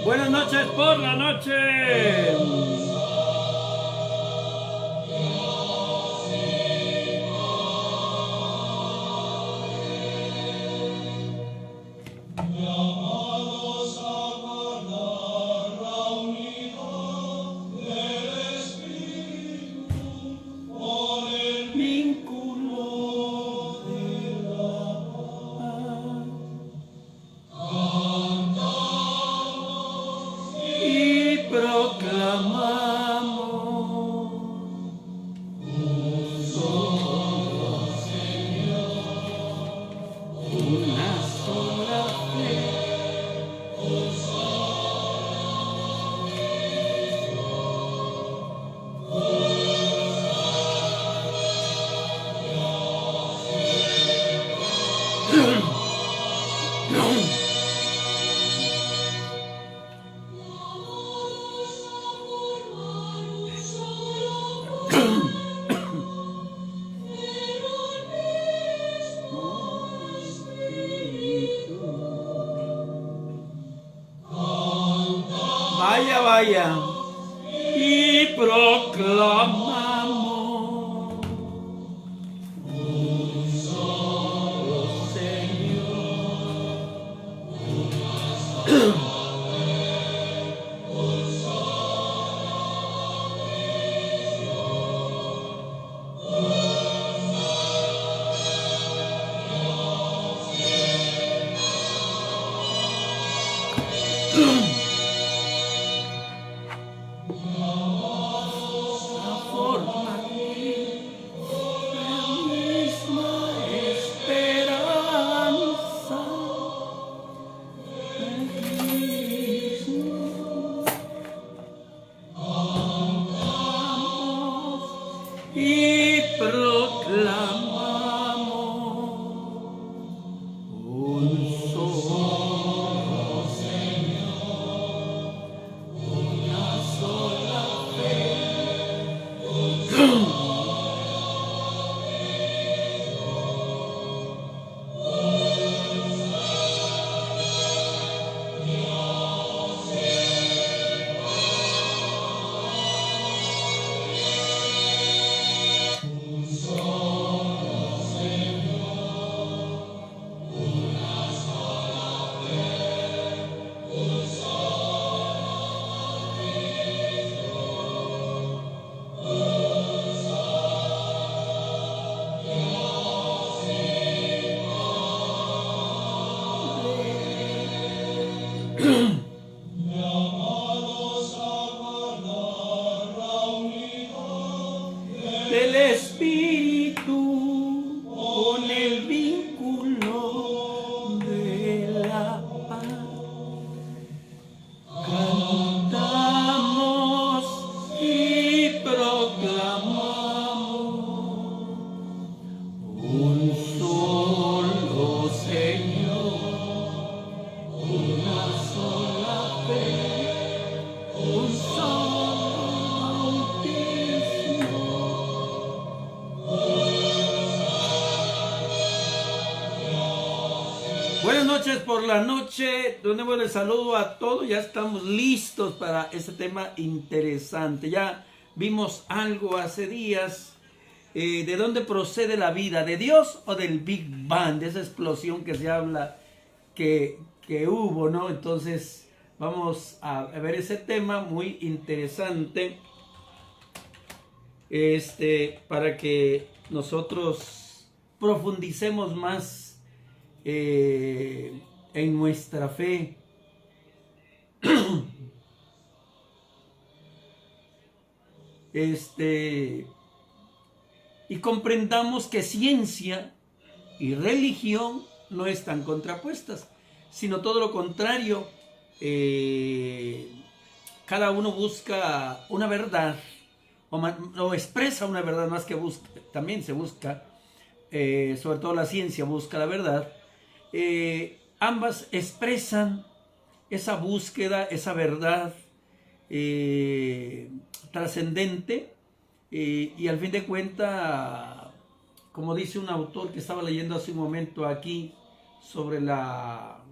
Buenas noches por la noche. Vaya, vaya, y proclamamos un solo Señor. Y proclamamos un solo Señor, una sola fe. Del Espíritu con el vínculo de la paz, cantamos y proclamamos un solo Señor, una sola fe, un solo bautismo. Buenas noches por la noche, de nuevo les saludo a todos, ya estamos listos para este tema interesante. Ya vimos algo hace días, de dónde procede la vida, de Dios o del Big Bang, de esa explosión que se habla que hubo, ¿no? Entonces vamos a ver ese tema muy interesante, para que nosotros profundicemos más en nuestra fe. Y comprendamos que ciencia y religión no están contrapuestas, sino todo lo contrario. Cada uno busca una verdad, o expresa una verdad más que busca, también se busca, sobre todo la ciencia busca la verdad. Ambas expresan esa búsqueda, esa verdad trascendente, y al fin de cuentas, como dice un autor que estaba leyendo hace un momento aquí sobre la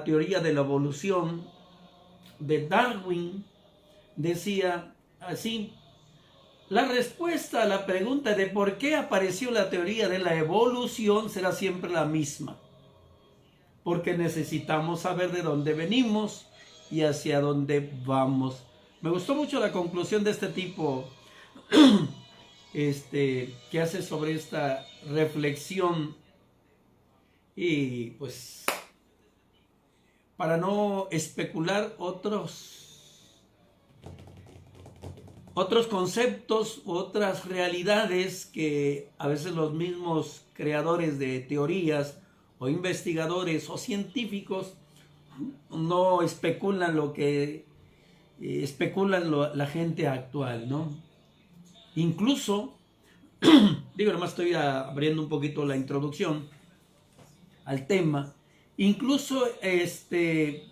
teoría de la evolución, de Darwin decía así: la respuesta a la pregunta de por qué apareció la teoría de la evolución será siempre la misma. Porque necesitamos saber de dónde venimos y hacia dónde vamos. Me gustó mucho la conclusión de este tipo, que hace sobre esta reflexión. Y pues, para no especular otros conceptos, otras realidades que a veces los mismos creadores de teorías o investigadores o científicos no especulan lo que la gente actual, ¿no? Incluso, digo, nomás estoy abriendo un poquito la introducción al tema. Incluso hay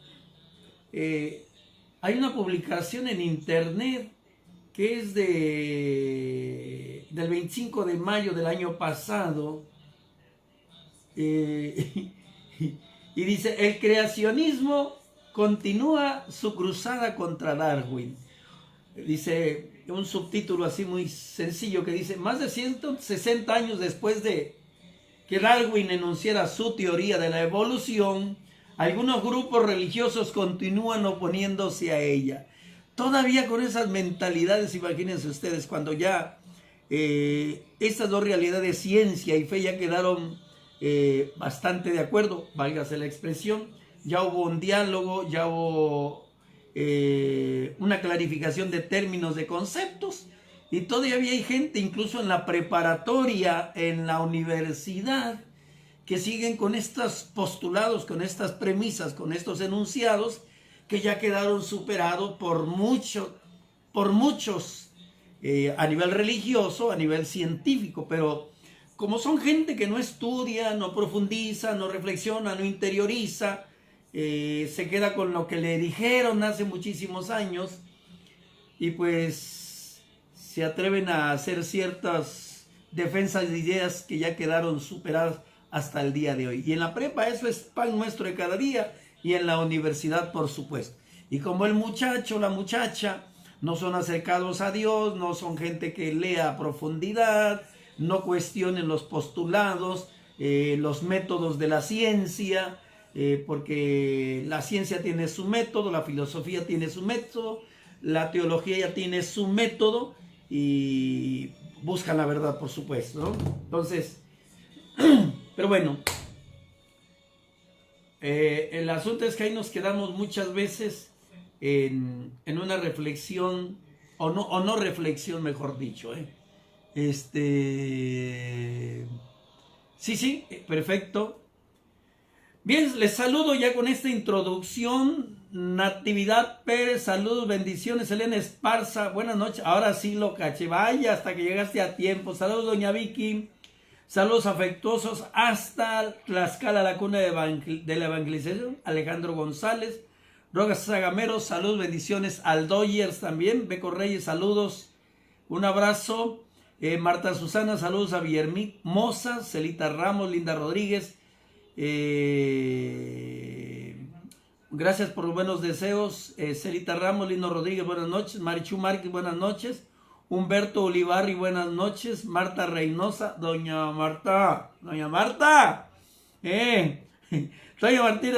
una publicación en internet que es del 25 de mayo del año pasado, y dice: el creacionismo continúa su cruzada contra Darwin. Dice un subtítulo así muy sencillo que dice: más de 160 años después de que Darwin enunciara su teoría de la evolución, algunos grupos religiosos continúan oponiéndose a ella. Todavía con esas mentalidades, imagínense ustedes, cuando ya estas dos realidades, ciencia y fe, ya quedaron bastante de acuerdo, válgase la expresión, ya hubo un diálogo, ya hubo una clarificación de términos, de conceptos, y todavía hay gente, incluso en la preparatoria, en la universidad, que siguen con estos postulados, con estas premisas, con estos enunciados, que ya quedaron superados por muchos a nivel religioso, a nivel científico. Pero como son gente que no estudia, no profundiza, no reflexiona, no interioriza, se queda con lo que le dijeron hace muchísimos años, y pues se atreven a hacer ciertas defensas de ideas que ya quedaron superadas hasta el día de hoy. Y en la prepa eso es pan nuestro de cada día, y en la universidad, por supuesto. Y como el muchacho, la muchacha, no son acercados a Dios, no son gente que lea a profundidad, no cuestionen los postulados, los métodos de la ciencia, porque la ciencia tiene su método, la filosofía tiene su método, la teología ya tiene su método, y buscan la verdad, por supuesto, ¿no? Entonces, pero bueno, el asunto es que ahí nos quedamos muchas veces en una reflexión, o no reflexión, mejor dicho, sí, perfecto. Bien, les saludo ya con esta introducción. Natividad Pérez, saludos, bendiciones. Elena Esparza, buenas noches. Ahora sí lo caché, vaya, hasta que llegaste a tiempo. Saludos, doña Vicky. Saludos afectuosos hasta Tlaxcala, la cuna de la evangelización. Alejandro González. Rogas Zagamero, saludos, bendiciones. Al Doyers también. Beco Reyes, saludos. Un abrazo. Marta Susana, saludos a Villahermosa. Celita Ramos, Linda Rodríguez. Gracias por los buenos deseos. Celita Ramos, Lino Rodríguez, buenas noches. Marichu Márquez, buenas noches. Humberto Olivarri, buenas noches. Marta Reynosa, doña Marta. Doña Martínez,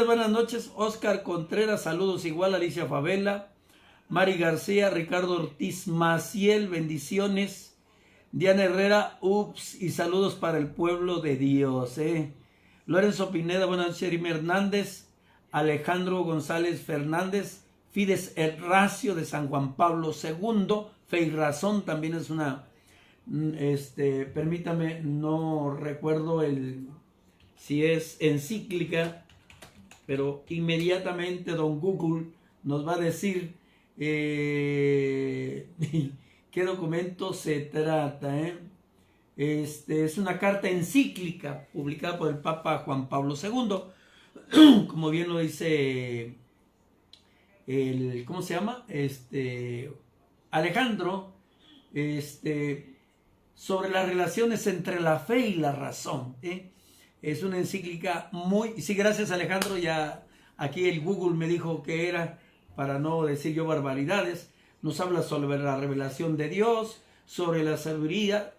buenas noches. Oscar Contreras, saludos igual. Alicia Favela, Mari García, Ricardo Ortiz Maciel, bendiciones. Diana Herrera, y saludos para el pueblo de Dios. Lorenzo Pineda, buenas noches. Jeremy Hernández, Alejandro González Fernández, Fides Herracio de San Juan Pablo II, Fe y Razón también es una, permítame, no recuerdo si es encíclica, pero inmediatamente don Google nos va a decir qué documento se trata. Es una carta encíclica publicada por el Papa Juan Pablo II, como bien lo dice ¿cómo se llama? Alejandro, sobre las relaciones entre la fe y la razón. Es una encíclica muy... Sí, gracias Alejandro, ya aquí el Google me dijo que era para no decir yo barbaridades. Nos habla sobre la revelación de Dios, sobre la sabiduría,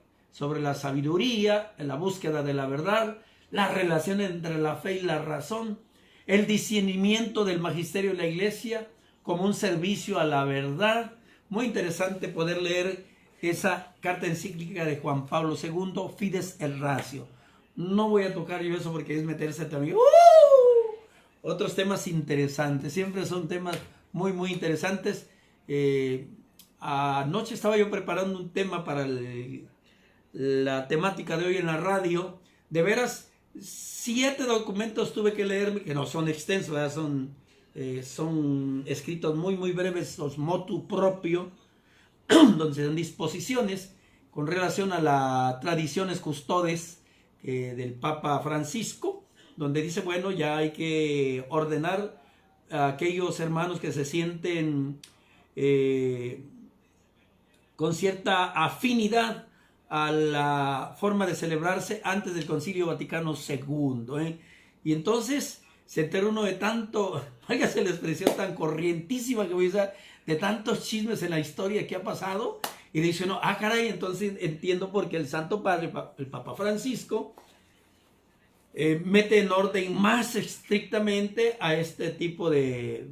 la búsqueda de la verdad, la relación entre la fe y la razón, el discernimiento del magisterio de la iglesia como un servicio a la verdad. Muy interesante poder leer esa carta encíclica de Juan Pablo II, Fides et Ratio. No voy a tocar yo eso porque es meterse también. Otros temas interesantes, siempre son temas muy, muy interesantes. Anoche estaba yo preparando un tema para la temática de hoy en la radio. De veras, 7 documentos tuve que leerme, que no son extensos, ¿verdad? Son escritos muy, muy breves, los motu proprio, donde se dan disposiciones con relación a las tradiciones custodes del Papa Francisco, donde dice, bueno, ya hay que ordenar a aquellos hermanos que se sienten con cierta afinidad a la forma de celebrarse antes del Concilio Vaticano II. Y entonces se entera uno de tanto, hágase la expresión tan corrientísima que voy a usar, de tantos chismes en la historia que ha pasado, y dice uno, caray, entonces entiendo por qué el Santo Padre, el Papa Francisco, mete en orden más estrictamente a este tipo de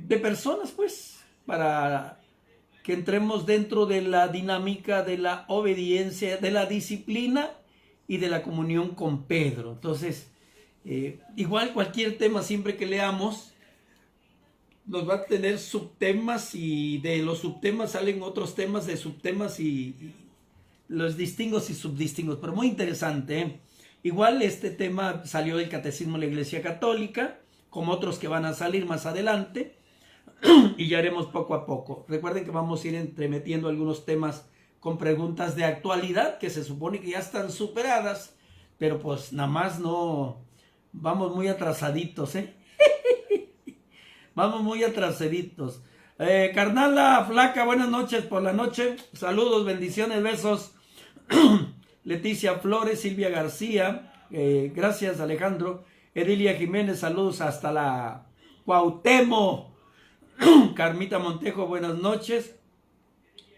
personas, pues, para que entremos dentro de la dinámica de la obediencia, de la disciplina y de la comunión con Pedro. Entonces, igual cualquier tema siempre que leamos, nos va a tener subtemas, y de los subtemas salen otros temas de subtemas y los distingos y subdistingos, pero muy interesante, ¿eh? Igual este tema salió del Catecismo de la Iglesia Católica, como otros que van a salir más adelante, y ya haremos poco a poco. Recuerden que vamos a ir entremetiendo algunos temas con preguntas de actualidad que se supone que ya están superadas, pero pues nada más no, vamos muy atrasaditos, Vamos muy atrasaditos. Carnala Flaca, buenas noches por la noche. Saludos, bendiciones, besos. Leticia Flores, Silvia García, gracias Alejandro. Edilia Jiménez, saludos hasta la Cuauhtémoc. Carmita Montejo, buenas noches.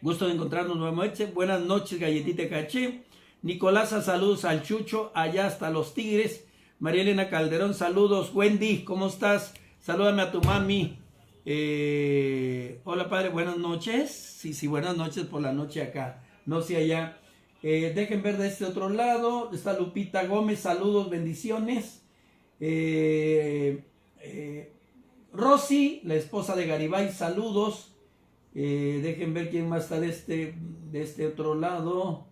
Gusto de encontrarnos nuevamente. Buenas noches, Galletita Caché. Nicolasa, saludos al Chucho, allá hasta Los Tigres. María Elena Calderón, saludos. Wendy, ¿cómo estás? Salúdame a tu mami. Hola, padre, buenas noches. Sí, buenas noches por la noche acá. No sé allá. Dejen ver de este otro lado. Está Lupita Gómez, saludos, bendiciones. Rosy, la esposa de Garibay, saludos. Dejen ver quién más está de este otro lado.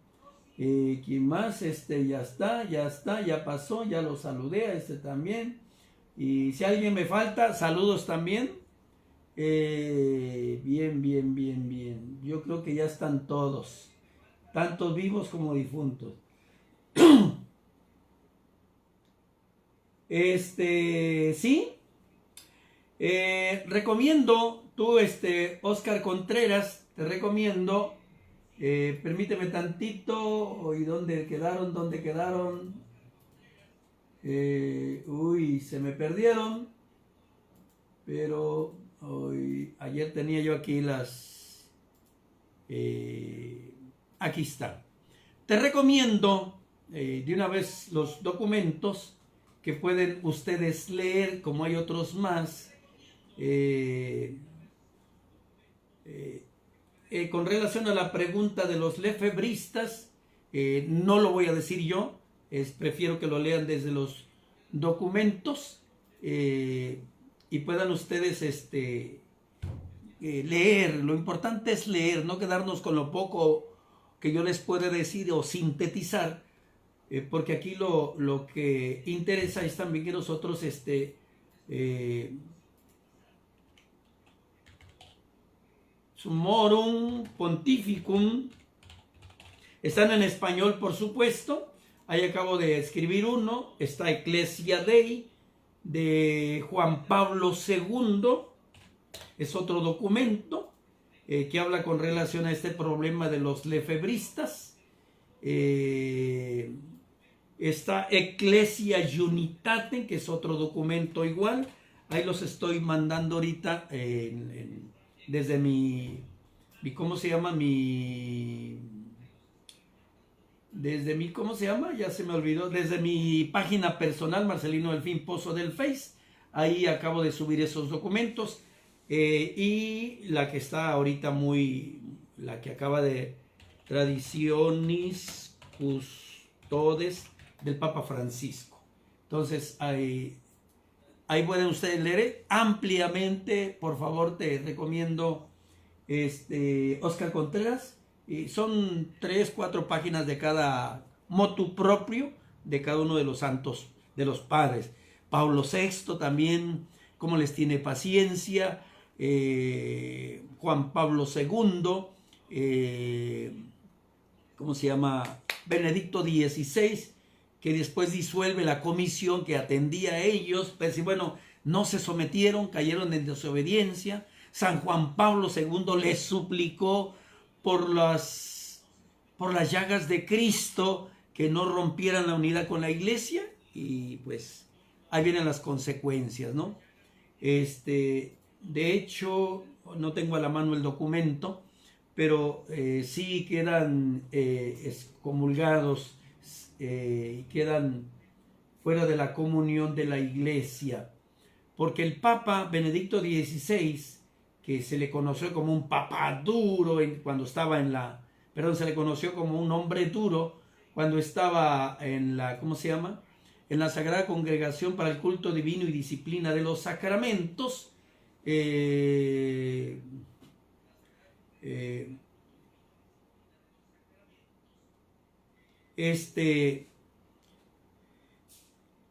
¿Quién más? Ya está, ya pasó, ya lo saludé a este también. Y si alguien me falta, saludos también. Bien. Yo creo que ya están todos, tantos vivos como difuntos. Sí. Recomiendo, tú, Oscar Contreras, te recomiendo, permíteme tantito, ¿y dónde quedaron? Se me perdieron, pero ayer tenía yo aquí aquí está. Te recomiendo de una vez los documentos que pueden ustedes leer, como hay otros más, con relación a la pregunta de los lefebristas. No lo voy a decir yo, prefiero que lo lean desde los documentos y puedan ustedes leer. Lo importante es leer, no quedarnos con lo poco que yo les pueda decir o sintetizar, porque aquí lo que interesa es también que nosotros Summorum Pontificum, están en español, por supuesto. Ahí acabo de escribir uno. Está Ecclesia Dei de Juan Pablo II. Es otro documento que habla con relación a este problema de los lefebristas. Está Ecclesia Unitate, que es otro documento igual. Ahí los estoy mandando ahorita desde ¿cómo se llama? ¿Cómo se llama? Ya se me olvidó. Desde mi página personal, Marcelino Delfín Pozo del Face. Ahí acabo de subir esos documentos. Y la que está ahorita la que acaba de Tradiciones Custodes del Papa Francisco. Entonces, ahí pueden ustedes leer ampliamente. Por favor, te recomiendo Oscar Contreras. Son 3, 4 páginas de cada motu propio de cada uno de los santos, de los padres. Pablo VI también, cómo les tiene paciencia. Juan Pablo II, ¿cómo se llama? Benedicto XVI, que después disuelve la comisión que atendía a ellos, pero si, bueno, no se sometieron, cayeron en desobediencia. San Juan Pablo II les suplicó por las llagas de Cristo que no rompieran la unidad con la iglesia, y pues ahí vienen las consecuencias, ¿no? De hecho, no tengo a la mano el documento, pero sí quedan excomulgados y quedan fuera de la comunión de la iglesia, porque el Papa Benedicto XVI, que se le conoció como un papa duro cuando estaba se le conoció como un hombre duro cuando estaba en ¿cómo se llama? En la Sagrada Congregación para el Culto Divino y Disciplina de los Sacramentos.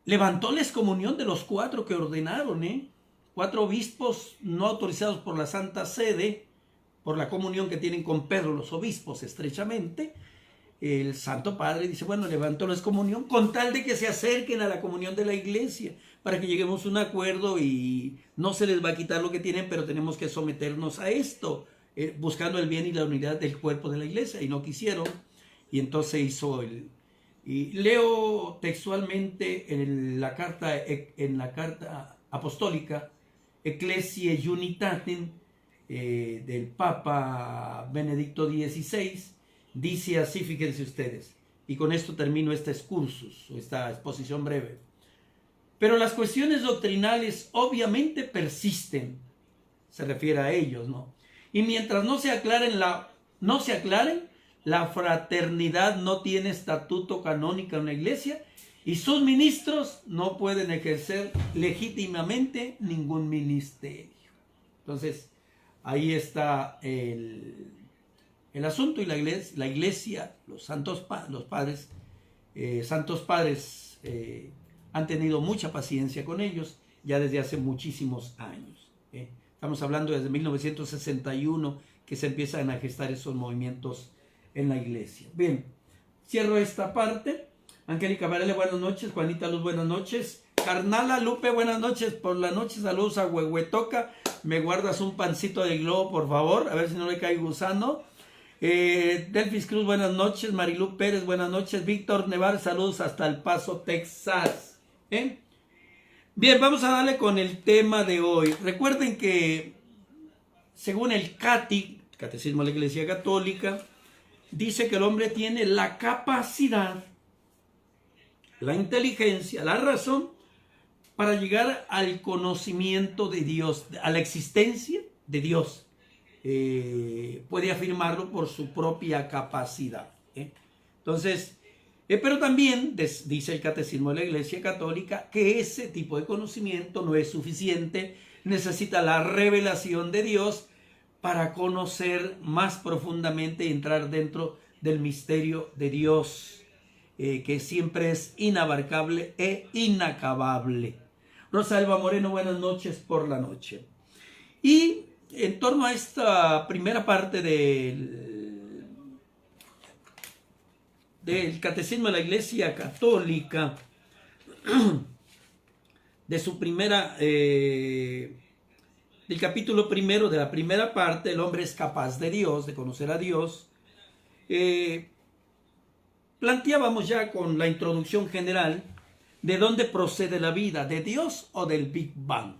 Levantó la excomunión de los 4 que ordenaron, 4 obispos no autorizados por la Santa Sede, por la comunión que tienen con Pedro los obispos estrechamente. El Santo Padre dice, bueno, levantó la excomunión con tal de que se acerquen a la comunión de la iglesia, para que lleguemos a un acuerdo y no se les va a quitar lo que tienen, pero tenemos que someternos a esto, buscando el bien y la unidad del cuerpo de la iglesia, y no quisieron, y entonces hizo y leo textualmente en la carta apostólica Ecclesiae Unitatem del Papa Benedicto XVI, dice así, fíjense ustedes, y con esto termino este excursus, esta exposición breve. Pero las cuestiones doctrinales obviamente persisten, se refiere a ellos, ¿no? Y mientras no se aclaren, la fraternidad no tiene estatuto canónico en la iglesia, y sus ministros no pueden ejercer legítimamente ningún ministerio. Entonces, ahí está el asunto, y la iglesia, los padres han tenido mucha paciencia con ellos ya desde hace muchísimos años. Estamos hablando desde 1961 que se empiezan a gestar esos movimientos en la iglesia. Bien, cierro esta parte. Angélica Varela, buenas noches. Juanita Luz, buenas noches. Carnala Lupe, buenas noches. Por la noche, saludos a Huehuetoca. Me guardas un pancito de globo, por favor, a ver si no le cae gusano. Delfis Cruz, buenas noches. Marilu Pérez, buenas noches. Víctor Nevar, saludos hasta El Paso, Texas. Bien, vamos a darle con el tema de hoy. Recuerden que según el Catecismo de la Iglesia Católica, dice que el hombre tiene la capacidad, la inteligencia, la razón para llegar al conocimiento de Dios, a la existencia de Dios. Puede afirmarlo por su propia capacidad. Entonces, pero también dice el Catecismo de la Iglesia Católica que ese tipo de conocimiento no es suficiente, necesita la revelación de Dios para conocer más profundamente y entrar dentro del misterio de Dios, que siempre es inabarcable e inacabable. Rosalba Moreno, buenas noches por la noche. Y en torno a esta primera parte del Catecismo de la Iglesia Católica, de su primera, del capítulo primero, de la primera parte, el hombre es capaz de Dios, de conocer a Dios, planteábamos ya con la introducción general de dónde procede la vida, de Dios o del Big Bang.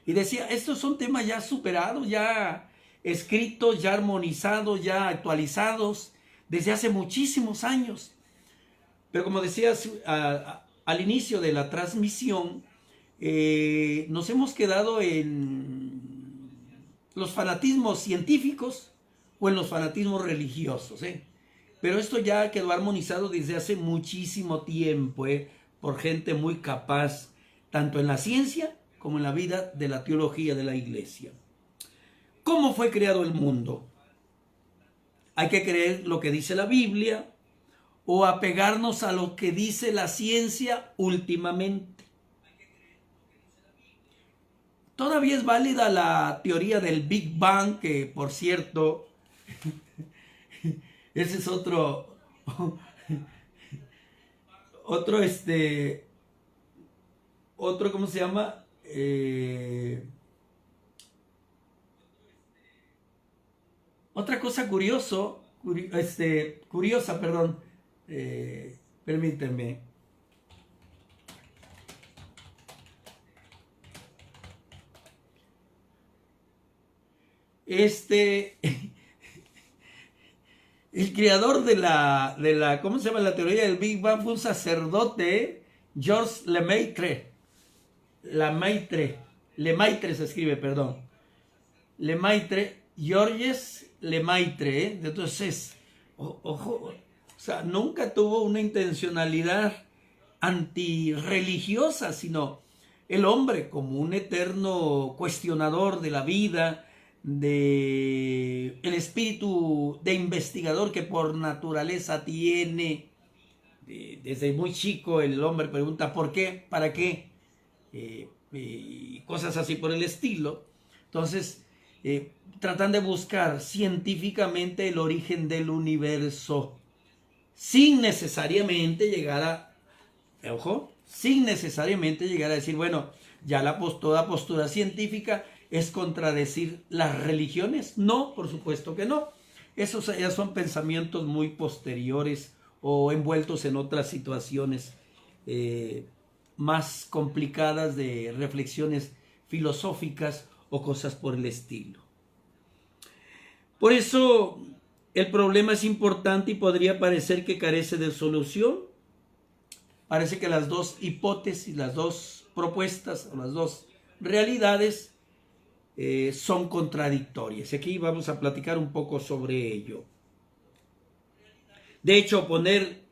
Y decía, estos son temas ya superados, ya escritos, ya armonizados, ya actualizados desde hace muchísimos años. Pero como decías al inicio de la transmisión, nos hemos quedado en los fanatismos científicos o en los fanatismos religiosos, ¿eh? Pero esto ya quedó armonizado desde hace muchísimo tiempo, por gente muy capaz, tanto en la ciencia como en la vida de la teología de la iglesia. ¿Cómo fue creado el mundo? Hay que creer lo que dice la Biblia o apegarnos a lo que dice la ciencia últimamente. Todavía es válida la teoría del Big Bang, que por cierto, ese es otro, ¿cómo se llama? Otra cosa curiosa, perdón, permítanme. El creador de la, ¿cómo se llama? La teoría del Big Bang fue un sacerdote, Georges Lemaitre. Lemaitre se escribe, perdón. Lemaitre, Georges Lemaitre, Entonces, ojo, o sea, nunca tuvo una intencionalidad antirreligiosa, sino el hombre como un eterno cuestionador de la vida, de el espíritu de investigador que por naturaleza tiene. Desde muy chico el hombre pregunta ¿por qué? ¿Para qué? Cosas así por el estilo. Entonces tratan de buscar científicamente el origen del universo sin necesariamente llegar a decir, bueno, ya toda postura científica es contradecir las religiones. No, por supuesto que no. Esos ya son pensamientos muy posteriores o envueltos en otras situaciones más complicadas de reflexiones filosóficas o cosas por el estilo. Por eso el problema es importante y podría parecer que carece de solución. Parece que las dos hipótesis, las dos propuestas o las dos realidades son contradictorias. Aquí vamos a platicar un poco sobre ello. De hecho, poner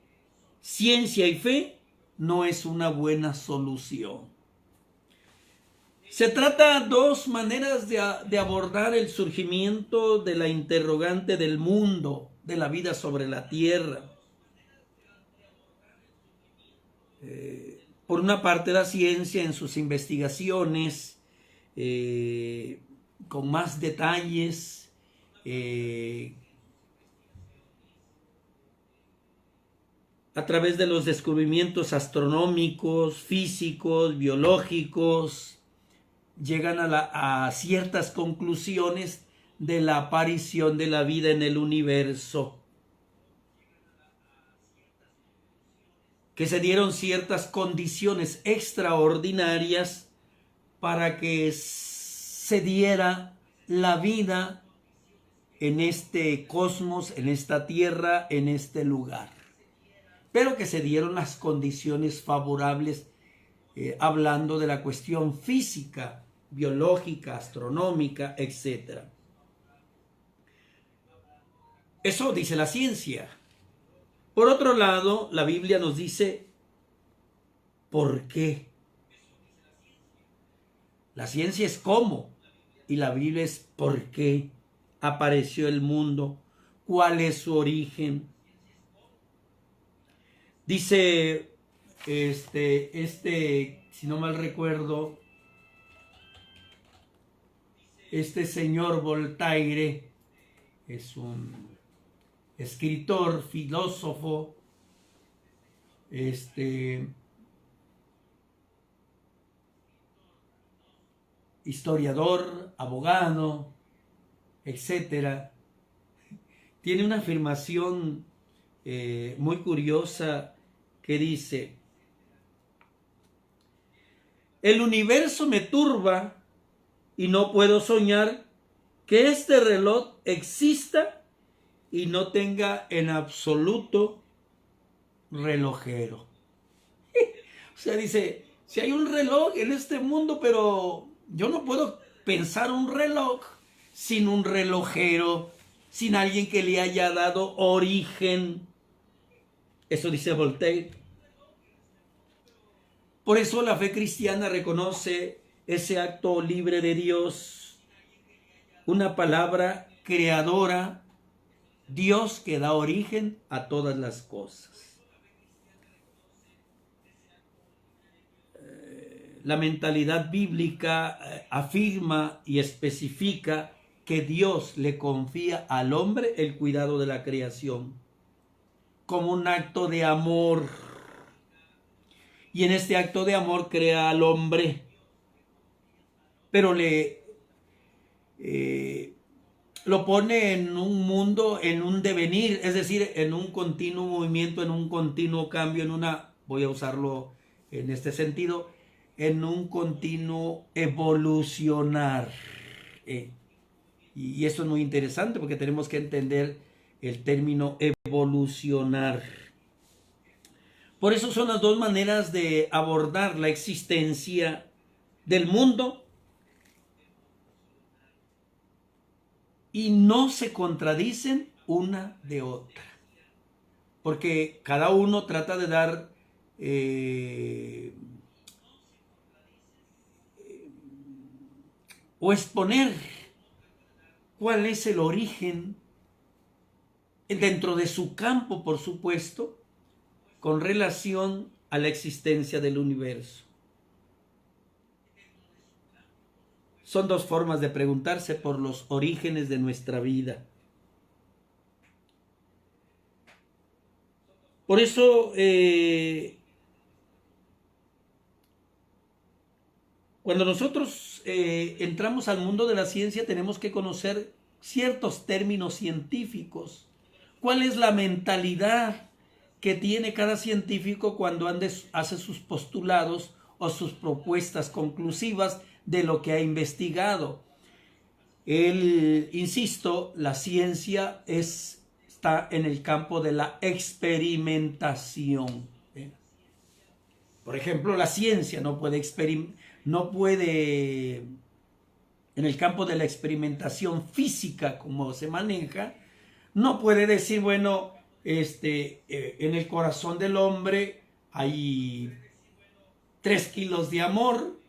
ciencia y fe no es una buena solución. Se trata de dos maneras de abordar el surgimiento de la interrogante del mundo, de la vida sobre la tierra. Por una parte, la ciencia en sus investigaciones, con más detalles, a través de los descubrimientos astronómicos, físicos, biológicos, llegan a ciertas conclusiones de la aparición de la vida en el universo, que se dieron ciertas condiciones extraordinarias para que se diera la vida en este cosmos, en esta tierra, en este lugar. Pero que se dieron las condiciones favorables, hablando de la cuestión física, biológica, astronómica, etc. Eso dice la ciencia. Por otro lado, la Biblia nos dice ¿por qué? La ciencia es cómo y la Biblia es por qué apareció el mundo, cuál es su origen. Dice si no mal recuerdo, este señor Voltaire es un escritor, filósofo, historiador, abogado, etcétera. Tiene una afirmación muy curiosa que dice: el universo me turba y no puedo soñar que este reloj exista y no tenga en absoluto relojero. O sea, dice, si hay un reloj en este mundo, pero yo no puedo pensar un reloj sin un relojero, sin alguien que le haya dado origen. Eso dice Voltaire. Por eso la fe cristiana reconoce ese acto libre de Dios, una palabra creadora, Dios que da origen a todas las cosas. La mentalidad bíblica afirma y especifica que Dios le confía al hombre el cuidado de la creación como un acto de amor. Y en este acto de amor crea al hombre, pero lo pone en un mundo, en un devenir, es decir, en un continuo movimiento, en un continuo cambio, voy a usarlo en este sentido, en un continuo evolucionar. Y eso es muy interesante porque tenemos que entender el término evolucionar. Por eso son las dos maneras de abordar la existencia del mundo y no se contradicen una de otra. Porque cada uno trata de dar o exponer cuál es el origen dentro de su campo, por supuesto, con relación a la existencia del universo. Son dos formas de preguntarse por los orígenes de nuestra vida. Por eso, cuando nosotros entramos al mundo de la ciencia, tenemos que conocer ciertos términos científicos. ¿Cuál es la mentalidad que tiene cada científico cuando hace sus postulados o sus propuestas conclusivas de lo que ha investigado? Insisto, la ciencia está en el campo de la experimentación. Por ejemplo, la ciencia no puede, en el campo de la experimentación física como se maneja, no puede decir, bueno, en el corazón del hombre hay 3 kilos de amor,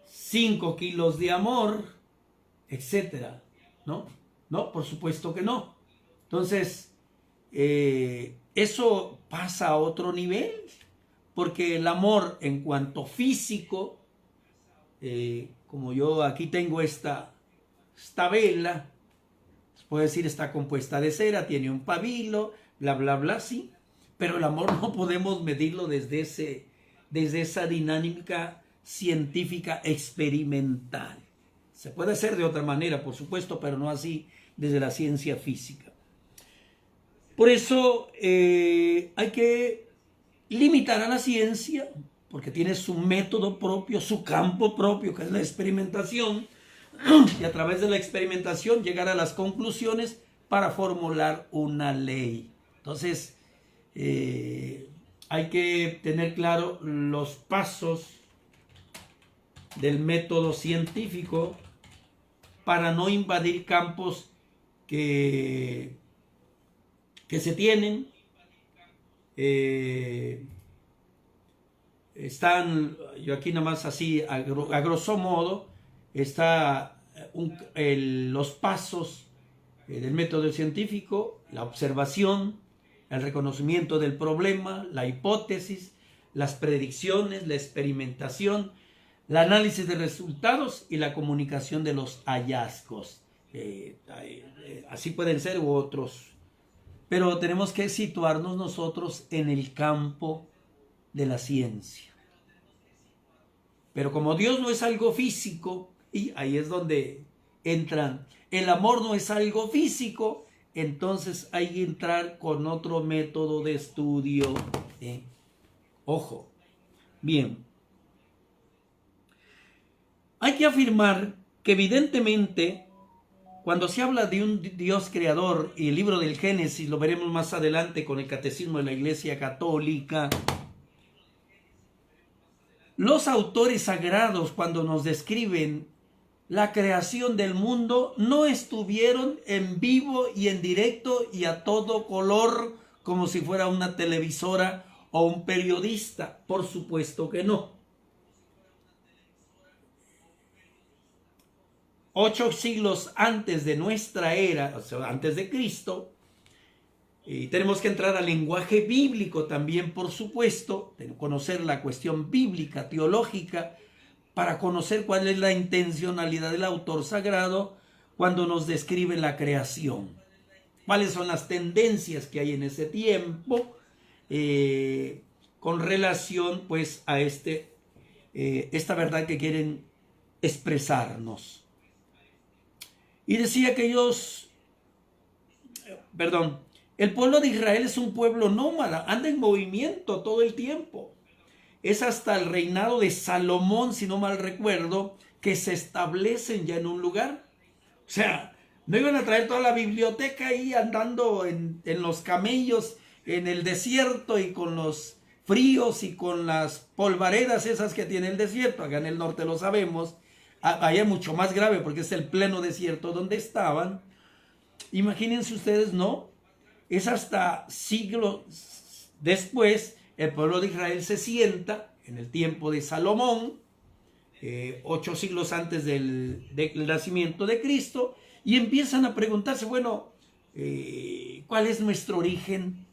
5 kilos de amor, etcétera, ¿no? No, por supuesto que no. Entonces, eso pasa a otro nivel, porque el amor en cuanto físico, como yo aquí tengo esta vela, puedo decir está compuesta de cera, tiene un pabilo, bla, bla, bla, sí, pero el amor no podemos medirlo desde esa dinámica científica experimental. Se puede hacer de otra manera, por supuesto, pero no así desde la ciencia física. Por eso hay que limitar a la ciencia, porque tiene su método propio, su campo propio, que es la experimentación, y a través de la experimentación llegar a las conclusiones para formular una ley. Entonces, hay que tener claro los pasos del método científico para no invadir campos que se tienen. Yo aquí nomás así, a grosso modo, está los pasos del método científico: la observación, el reconocimiento del problema, la hipótesis, las predicciones, la experimentación, el análisis de resultados y la comunicación de los hallazgos. Así pueden ser u otros. Pero tenemos que situarnos nosotros en el campo de la ciencia. Pero como Dios no es algo físico, y ahí es donde entran, el amor no es algo físico, entonces hay que entrar con otro método de estudio. Ojo, bien. Hay que afirmar que evidentemente cuando se habla de un Dios creador, y el libro del Génesis lo veremos más adelante con el Catecismo de la Iglesia Católica, los autores sagrados cuando nos describen la creación del mundo no estuvieron en vivo y en directo y a todo color como si fuera una televisora o un periodista. Por supuesto que no. 8 siglos antes de nuestra era, o sea, antes de Cristo, y tenemos que entrar al lenguaje bíblico también, por supuesto, conocer la cuestión bíblica, teológica, para conocer cuál es la intencionalidad del autor sagrado cuando nos describe la creación. Cuáles son las tendencias que hay en ese tiempo con relación pues a esta verdad que quieren expresarnos. Y decía que el pueblo de Israel es un pueblo nómada, anda en movimiento todo el tiempo. Es hasta el reinado de Salomón, si no mal recuerdo, que se establecen ya en un lugar. O sea, no iban a traer toda la biblioteca ahí andando en los camellos, en el desierto y con los fríos y con las polvaredas esas que tiene el desierto. Acá en el norte lo sabemos. Allá es mucho más grave porque es el pleno desierto donde estaban. Imagínense ustedes, ¿no? Es hasta siglos después, el pueblo de Israel se sienta en el tiempo de Salomón, 8 siglos antes del nacimiento de Cristo, y empiezan a preguntarse, bueno, ¿cuál es nuestro origen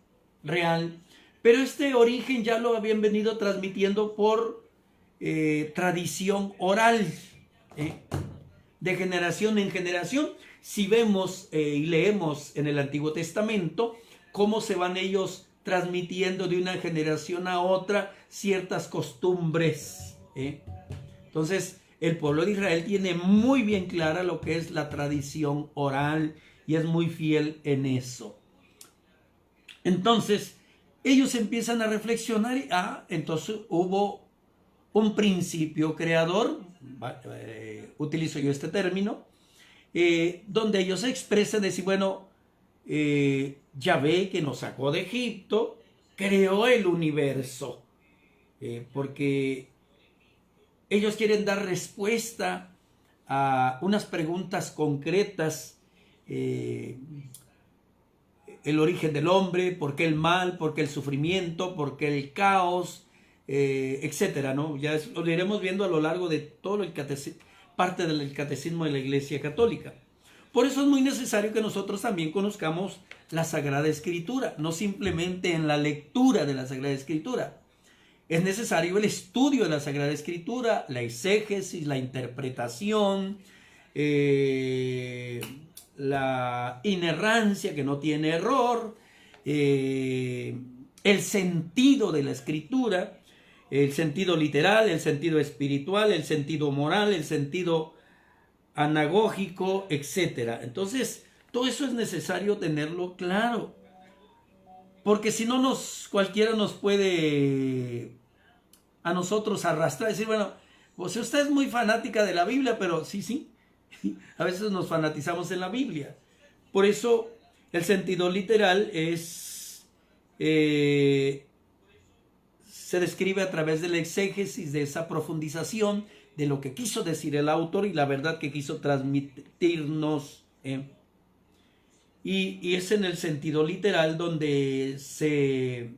real? Pero este origen ya lo habían venido transmitiendo por tradición oral, de generación en generación. Si vemos y leemos en el Antiguo Testamento cómo se van ellos transmitiendo de una generación a otra ciertas costumbres. Entonces, el pueblo de Israel tiene muy bien clara lo que es la tradición oral y es muy fiel en eso. Entonces, ellos empiezan a reflexionar y entonces hubo un principio creador, utilizo yo este término, donde ellos expresan, decir, bueno, Yahvé que nos sacó de Egipto, creó el universo, porque ellos quieren dar respuesta a unas preguntas concretas, el origen del hombre, por qué el mal, por qué el sufrimiento, por qué el caos, etcétera, ¿no? Ya lo iremos viendo a lo largo de todo el parte del catecismo de la Iglesia Católica. Por eso es muy necesario que nosotros también conozcamos la Sagrada Escritura, no simplemente en la lectura de la Sagrada Escritura. Es necesario el estudio de la Sagrada Escritura, la exégesis, la interpretación, la inerrancia que no tiene error, el sentido de la Escritura, el sentido literal, el sentido espiritual, el sentido moral, el sentido anagógico, etc. Entonces, todo eso es necesario tenerlo claro. Porque si no, cualquiera nos puede a nosotros arrastrar, decir, bueno, pues usted es muy fanática de la Biblia, pero sí, a veces nos fanatizamos en la Biblia. Por eso, el sentido literal se describe a través de la exégesis, de esa profundización de lo que quiso decir el autor y la verdad que quiso transmitirnos. Y es en el sentido literal donde se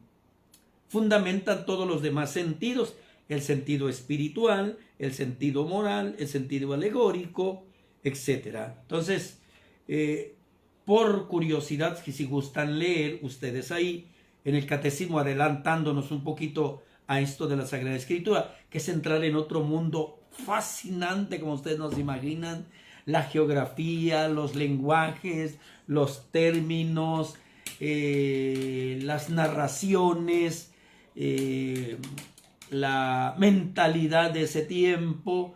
fundamentan todos los demás sentidos, el sentido espiritual, el sentido moral, el sentido alegórico, etc. Entonces, por curiosidad, si gustan leer ustedes ahí, en el catecismo, adelantándonos un poquito a esto de la Sagrada Escritura, que es entrar en otro mundo fascinante, como ustedes nos imaginan, la geografía, los lenguajes, los términos, las narraciones, la mentalidad de ese tiempo,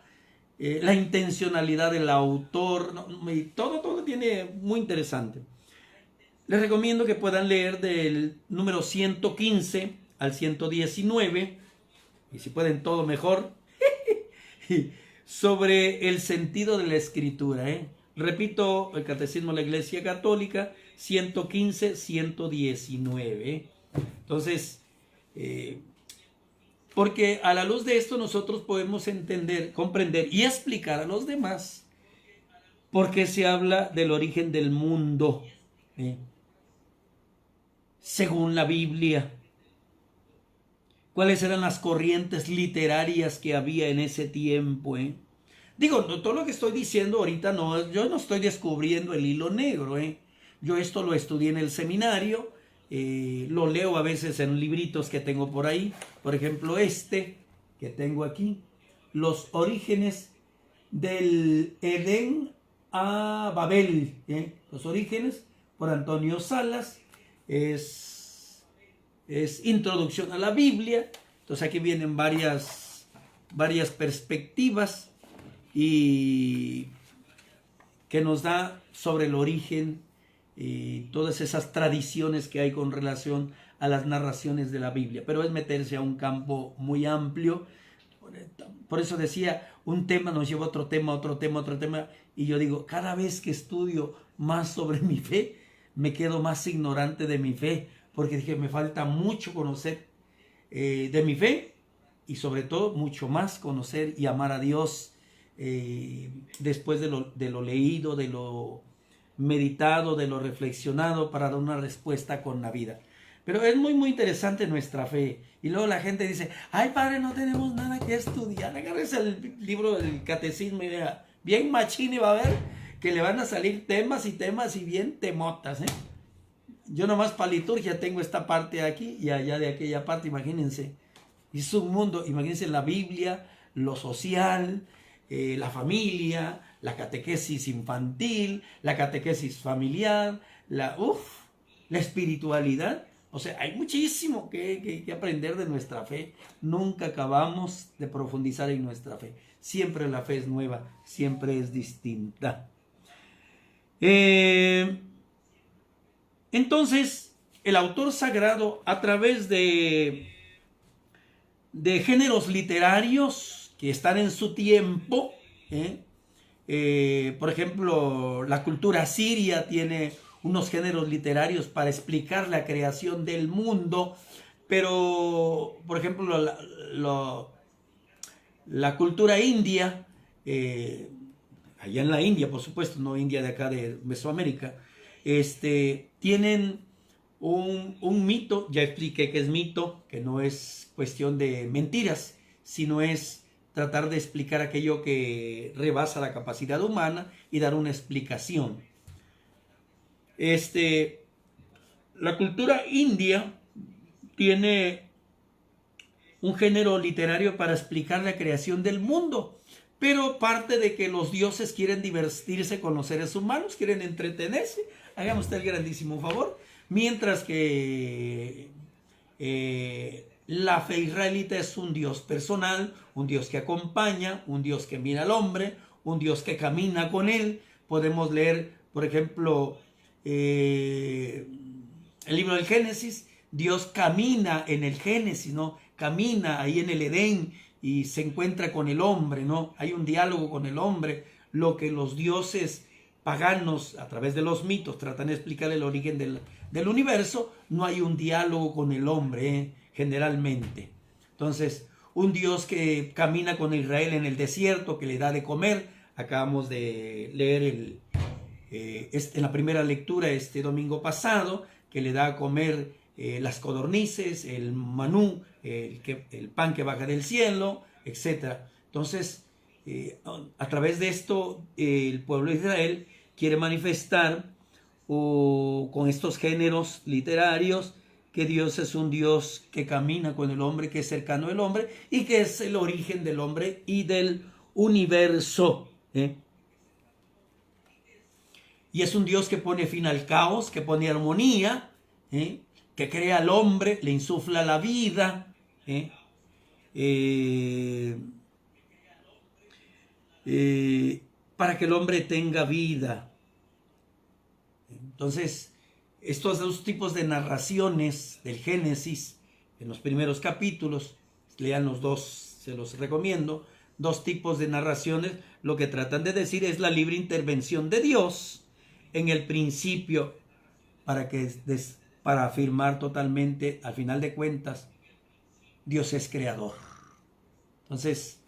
la intencionalidad del autor, todo tiene muy interesante. Les recomiendo que puedan leer del número 115 al 119, y si pueden todo mejor, sobre el sentido de la escritura. Repito, el Catecismo de la Iglesia Católica, 115, 119. Entonces, porque a la luz de esto nosotros podemos entender, comprender y explicar a los demás por qué se habla del origen del mundo, según la Biblia. ¿Cuáles eran las corrientes literarias que había en ese tiempo? Digo, todo lo que estoy diciendo ahorita, yo no estoy descubriendo el hilo negro. Yo esto lo estudié en el seminario, lo leo a veces en libritos que tengo por ahí. Por ejemplo, este que tengo aquí, Los orígenes del Edén a Babel. Los orígenes, por Antonio Salas, es introducción a la Biblia. Entonces aquí vienen varias perspectivas y que nos da sobre el origen y todas esas tradiciones que hay con relación a las narraciones de la Biblia. Pero es meterse a un campo muy amplio. Por eso decía, un tema nos lleva a otro tema, otro tema, otro tema. Y yo digo, cada vez que estudio más sobre mi fe, me quedo más ignorante de mi fe. Porque dije, me falta mucho conocer de mi fe. Y sobre todo, mucho más conocer y amar a Dios después de lo leído, de lo meditado, de lo reflexionado, para dar una respuesta con la vida. Pero es muy, muy interesante nuestra fe. Y luego la gente dice, ay padre, no tenemos nada que estudiar. Agárrese el libro del catecismo y vea, bien machín, y va a ver que le van a salir temas y bien temotas. Yo nomás para liturgia tengo esta parte aquí y allá de aquella parte, imagínense. Es un mundo, imagínense la Biblia, lo social, la familia, la catequesis infantil, la catequesis familiar, la espiritualidad. O sea, hay muchísimo que aprender de nuestra fe. Nunca acabamos de profundizar en nuestra fe. Siempre la fe es nueva, siempre es distinta. Entonces, el autor sagrado, a través de géneros literarios que están en su tiempo, por ejemplo, la cultura siria tiene unos géneros literarios para explicar la creación del mundo, pero, por ejemplo, la cultura india, allá en la India, por supuesto, no India de acá de Mesoamérica, tienen un mito. Ya expliqué que es mito, que no es cuestión de mentiras, sino es tratar de explicar aquello que rebasa la capacidad humana y dar una explicación. La cultura india tiene un género literario para explicar la creación del mundo, pero parte de que los dioses quieren divertirse con los seres humanos, quieren entretenerse. Hágame usted el grandísimo favor. Mientras que la fe israelita es un Dios personal, un Dios que acompaña, un Dios que mira al hombre, un Dios que camina con él. Podemos leer, por ejemplo, el libro del Génesis. Dios camina en el Génesis, ¿no? Camina ahí en el Edén y se encuentra con el hombre, ¿no? Hay un diálogo con el hombre, lo que los dioses paganos, a través de los mitos, tratan de explicar el origen del universo. No hay un diálogo con el hombre, generalmente. Entonces, un Dios que camina con Israel en el desierto, que le da de comer. Acabamos de leer en la primera lectura este domingo pasado, que le da a comer las codornices, el manú, el pan que baja del cielo, etc. Entonces, a través de esto, el pueblo de Israel quiere manifestar con estos géneros literarios que Dios es un Dios que camina con el hombre, que es cercano al hombre y que es el origen del hombre y del universo. Y es un Dios que pone fin al caos, que pone armonía, que crea al hombre, le insufla la vida, para que el hombre tenga vida. Entonces, estos dos tipos de narraciones del Génesis, en los primeros capítulos, lean los dos, se los recomiendo, dos tipos de narraciones, lo que tratan de decir es la libre intervención de Dios en el principio para afirmar totalmente, al final de cuentas, Dios es creador. Entonces,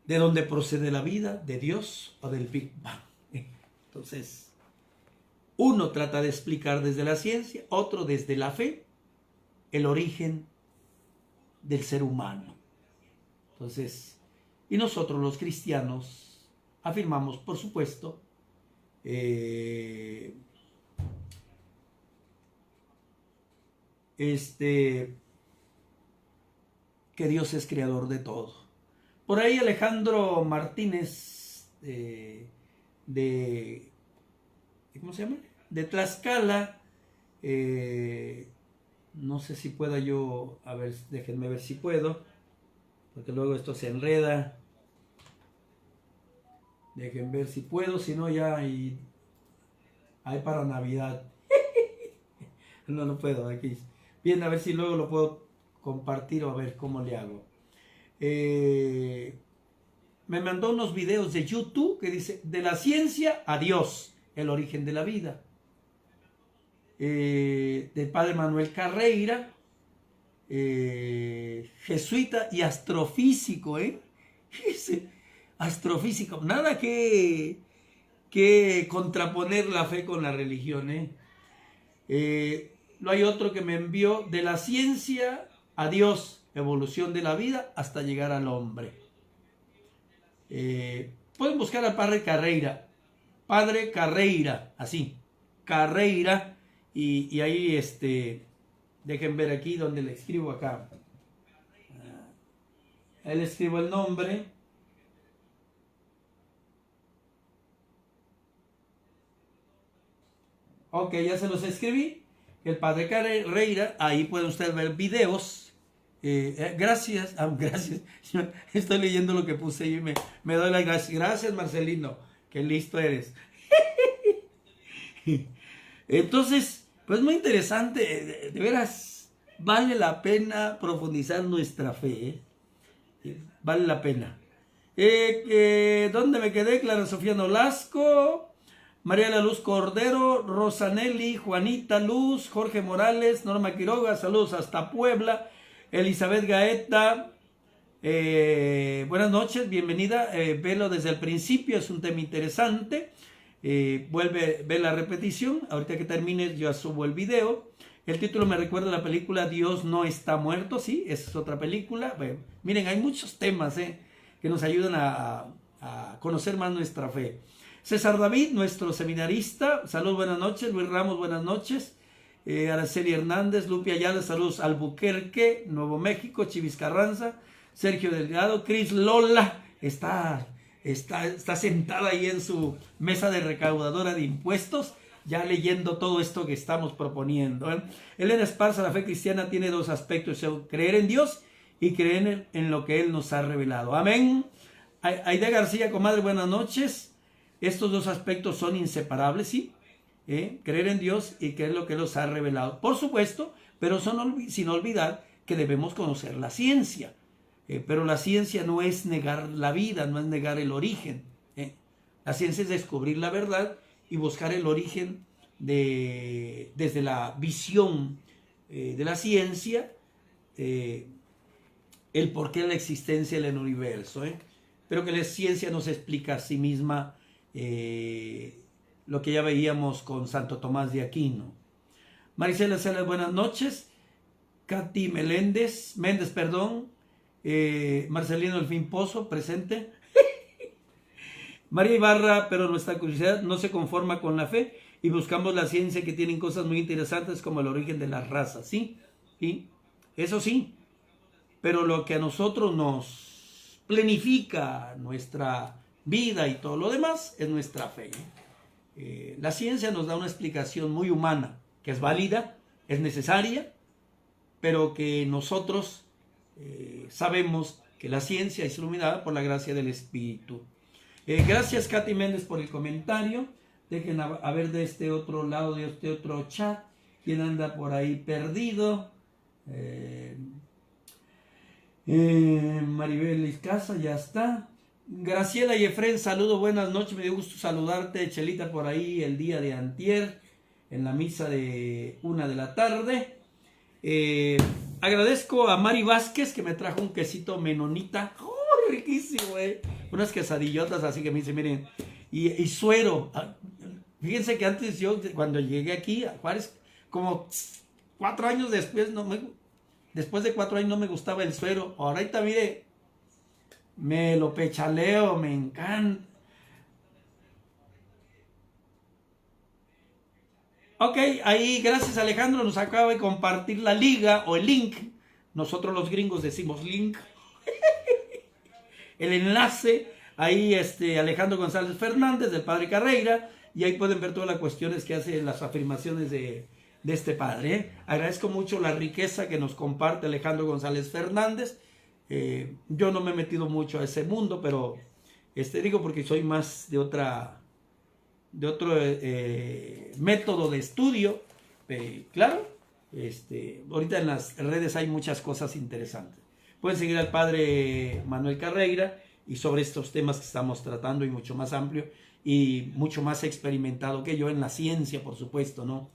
¿de dónde procede la vida? ¿De Dios o del Big Bang? Entonces, uno trata de explicar desde la ciencia, otro desde la fe, el origen del ser humano. Entonces, y nosotros los cristianos afirmamos, por supuesto, que Dios es creador de todo. Por ahí Alejandro Martínez ¿cómo se llama? De Tlaxcala. No sé si pueda yo, a ver, déjenme ver si puedo, porque luego esto se enreda. Dejen ver si puedo, si no ya hay para Navidad. No puedo aquí. Bien, a ver si luego lo puedo compartir o a ver cómo le hago. Me mandó unos videos de YouTube que dice, de la ciencia a Dios, el origen de la vida. Del padre Manuel Carreira, jesuita y astrofísico, astrofísico, nada que contraponer la fe con la religión, No hay otro que me envió de la ciencia a Dios, evolución de la vida hasta llegar al hombre. Pueden buscar al padre Carreira, así, Carreira, y ahí dejen ver aquí donde le escribo acá. Ahí le escribo el nombre. Ok, ya se los escribí. El padre Carreira, ahí puede usted ver videos. Gracias, gracias. Estoy leyendo lo que puse y me doy las gracias. Gracias, Marcelino, qué listo eres. Entonces, pues muy interesante, de veras, vale la pena profundizar nuestra fe, vale la pena. ¿Dónde me quedé? Clara Sofía Nolasco, María La Luz Cordero, Rosanelli, Juanita Luz, Jorge Morales, Norma Quiroga, saludos hasta Puebla, Elizabeth Gaeta, buenas noches, bienvenida, velo desde el principio, es un tema interesante. Ver la repetición, ahorita que termine yo subo el video. El título me recuerda a la película Dios no está muerto, sí, esa es otra película. Bueno, miren, hay muchos temas que nos ayudan a conocer más nuestra fe. César David, nuestro seminarista, saludos, buenas noches. Luis Ramos, buenas noches. Araceli Hernández, Lupi Ayala, saludos. Albuquerque, Nuevo México, Chivis Carranza, Sergio Delgado, Cris Lola, está sentada ahí en su mesa de recaudadora de impuestos, ya leyendo todo esto que estamos proponiendo. Elena Esparza, la fe cristiana tiene dos aspectos: creer en Dios y creer en lo que Él nos ha revelado. Amén. Aide García, comadre, buenas noches. Estos dos aspectos son inseparables, ¿sí? Creer en Dios y creer en lo que Él nos ha revelado. Por supuesto, pero sin olvidar que debemos conocer la ciencia. Pero la ciencia no es negar la vida, no es negar el origen. La ciencia es descubrir la verdad y buscar el origen desde la visión de la ciencia, el porqué de la existencia del universo. Pero que la ciencia nos explica a sí misma lo que ya veíamos con Santo Tomás de Aquino. Marisela Salas, buenas noches. Katy Méndez, Marcelino Elfín Pozo, presente. María Ibarra, pero nuestra curiosidad no se conforma con la fe y buscamos la ciencia, que tienen cosas muy interesantes como el origen de las razas, ¿sí? ¿Sí? Eso sí, pero lo que a nosotros nos planifica nuestra vida y todo lo demás es nuestra fe. La ciencia nos da una explicación muy humana, que es válida, es necesaria, pero que nosotros sabemos que la ciencia es iluminada por la gracia del Espíritu. Gracias, Katy Méndez, por el comentario. Dejen a ver de este otro lado, de este otro chat, quién anda por ahí perdido. Maribel Iscasa, ya está. Graciela y Efren, saludo, buenas noches, me dio gusto saludarte, Chelita, por ahí el día de antier, en la misa de 1 de la tarde. Agradezco a Mari Vázquez que me trajo un quesito menonita, ¡oh, riquísimo, unas quesadillotas, así que me dice, miren, y suero. Fíjense que antes yo, cuando llegué aquí a Juárez, como 4 años después, después de 4 años no me gustaba el suero. Ahorita, mire, me lo pechaleo, me encanta. Ok, ahí gracias Alejandro, nos acaba de compartir la liga o el link. Nosotros los gringos decimos link. El enlace, ahí Alejandro González Fernández del Padre Carreira. Y ahí pueden ver todas las cuestiones que hace, las afirmaciones de este padre. Agradezco mucho la riqueza que nos comparte Alejandro González Fernández. Yo no me he metido mucho a ese mundo, pero digo porque soy más de otro método de estudio. Claro, ahorita en las redes hay muchas cosas interesantes. Pueden seguir al padre Manuel Carreira y sobre estos temas que estamos tratando y mucho más amplio y mucho más experimentado que yo en la ciencia, por supuesto, ¿no?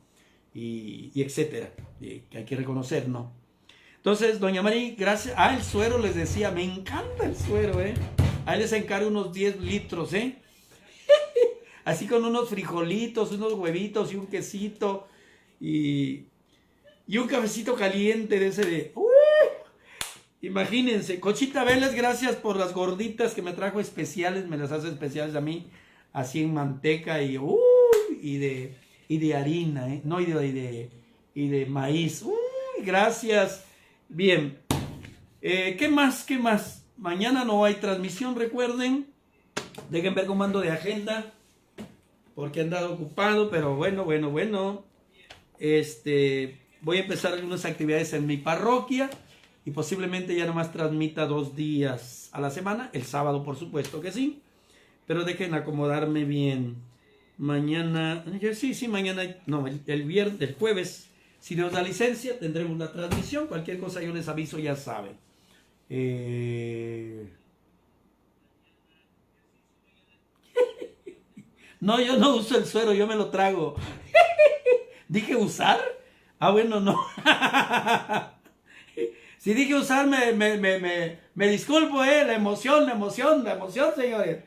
Y etcétera, que hay que reconocer, ¿no? Entonces, doña Mari, gracias. El suero les decía, me encanta el suero, Ahí les encargo unos 10 litros, Así con unos frijolitos, unos huevitos y un quesito y un cafecito caliente de ese de... Imagínense. Conchita Vélez, gracias por las gorditas que me trajo especiales, me las hace especiales a mí, así en manteca y de harina, no, y de maíz. Gracias. Bien. ¿Qué más? Mañana no hay transmisión, recuerden. Dejen ver cómo ando de agenda, porque he andado ocupado, pero bueno. Voy a empezar algunas actividades en mi parroquia y posiblemente ya nomás transmita 2 días a la semana. El sábado, por supuesto que sí. Pero dejen acomodarme bien. Mañana, sí, mañana, no, el viernes, el jueves, si Dios da licencia, tendremos la transmisión. Cualquier cosa yo les aviso, ya saben. No, yo no uso el suero, yo me lo trago. ¿Dije usar? Bueno, no. Si dije usar, me disculpo, la emoción, señores.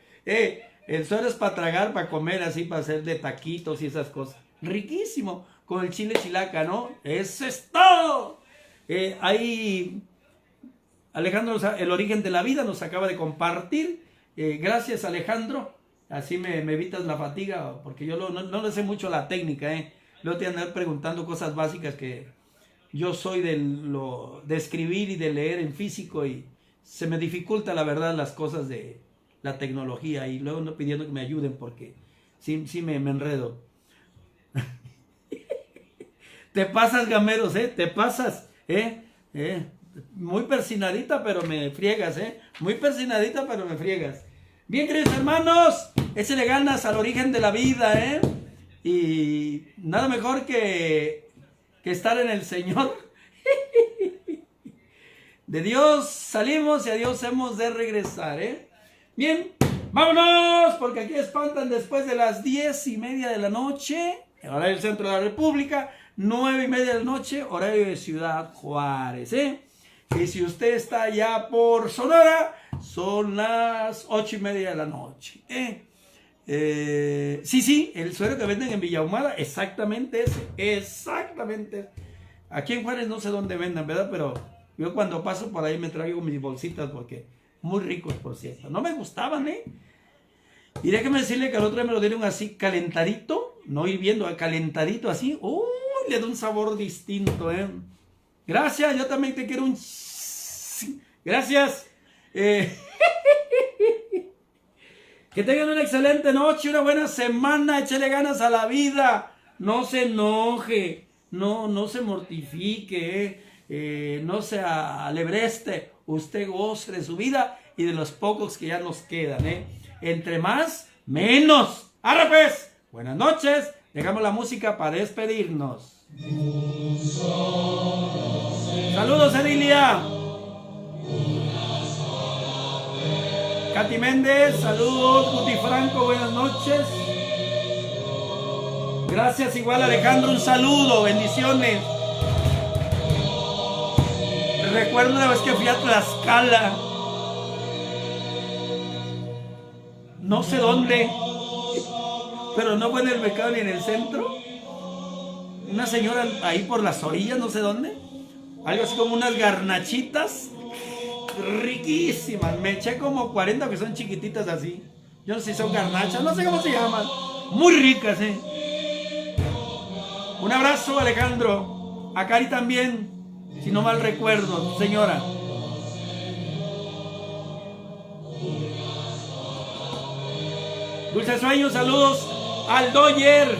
El suero es para tragar, para comer, así, para hacer de taquitos y esas cosas. Riquísimo, con el chile chilaca, ¿no? Eso es todo. Ahí, Alejandro, el origen de la vida nos acaba de compartir. Gracias, Alejandro. Así me evitas la fatiga, porque yo no le sé mucho la técnica, Luego te andar preguntando cosas básicas que yo soy de escribir y de leer en físico y se me dificulta, la verdad, las cosas de la tecnología y luego ando pidiendo que me ayuden porque sí me enredo. Te pasas, gameros, te pasas, muy persinadita, pero me friegas, muy persinadita, pero me friegas. Bien, queridos hermanos, échale ganas al origen de la vida, y nada mejor que estar en el Señor. De Dios salimos y a Dios hemos de regresar, Bien, vámonos, porque aquí espantan después de las 10:30 de la noche, horario del centro de la República, 9:30 de la noche, horario de Ciudad Juárez, Y si usted está allá por Sonora, son las 8:30 de la noche, Sí, el suero que venden en Villahumada, exactamente ese. Aquí en Juárez no sé dónde vendan, ¿verdad? Pero yo cuando paso por ahí me traigo mis bolsitas porque muy ricos, por cierto. No me gustaban, Y déjeme decirle que al otro día me lo dieron así calentadito, no hirviendo, calentadito así. Le da un sabor distinto, Gracias, yo también te quiero un... Gracias. Que tengan una excelente noche, una buena semana, échale ganas a la vida, no se enoje, no se mortifique, no se alebreste, usted goce de su vida y de los pocos que ya nos quedan, Entre más, menos. ¡Arre pues! Buenas noches, dejamos la música para despedirnos. Saludos, Edilia. Katy Méndez, saludos. Guti Franco, buenas noches. Gracias igual Alejandro, un saludo, bendiciones. Recuerdo una vez que fui a Tlaxcala, no sé dónde, pero no fue en el mercado ni en el centro. Una señora ahí por las orillas, no sé dónde, algo así como unas garnachitas riquísimas. Me eché como 40 que son chiquititas así. Yo no sé si son garnachas, no sé cómo se llaman. Muy ricas, Un abrazo, Alejandro. A Cari también, si no mal recuerdo, señora. Dulces sueños, saludos al Doyer.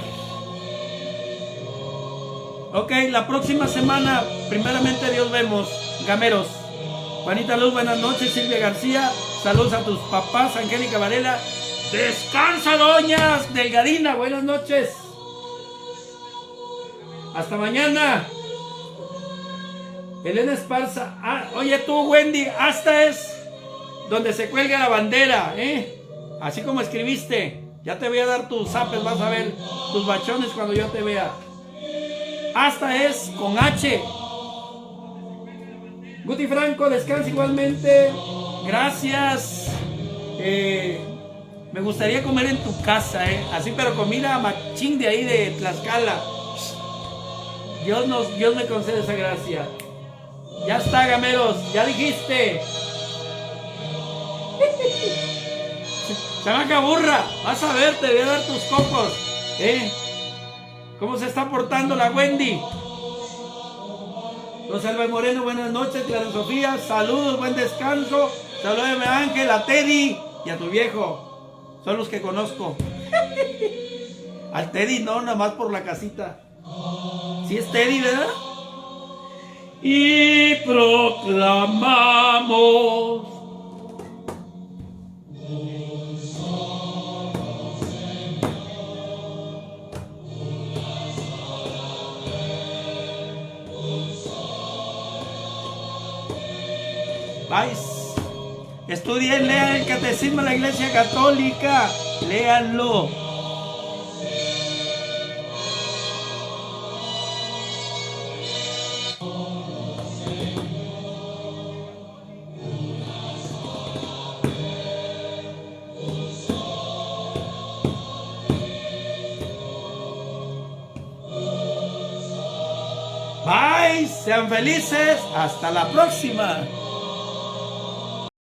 Ok, la próxima semana, primeramente Dios vemos, gameros. Juanita Luz, buenas noches. Silvia García, saludos a tus papás. Angélica Varela, descansa, doñas. Delgadina, buenas noches. Hasta mañana. Elena Esparza, oye tú, Wendy, hasta es donde se cuelga la bandera, así como escribiste. Ya te voy a dar tus zapes, vas a ver tus bachones cuando yo te vea. Hasta es con H. Guti Franco, descansa igualmente. Gracias. Me gustaría comer en tu casa, así, pero comida machín de ahí de Tlaxcala. Dios me concede esa gracia. Ya está, gameros, ya dijiste. Chamaca burra, vas a ver, te voy a dar tus cocos. ¿Cómo se está portando la Wendy? Rosalba Moreno, buenas noches. Clara Sofía, saludos, buen descanso. Salúdame a Ángel, a Teddy y a tu viejo. Son los que conozco. Al Teddy no, nada más por la casita. Sí es Teddy, ¿verdad? Y proclamamos vais. Estudien, lean el Catecismo de la Iglesia Católica. Léanlo. Bye, sean felices. Hasta la próxima.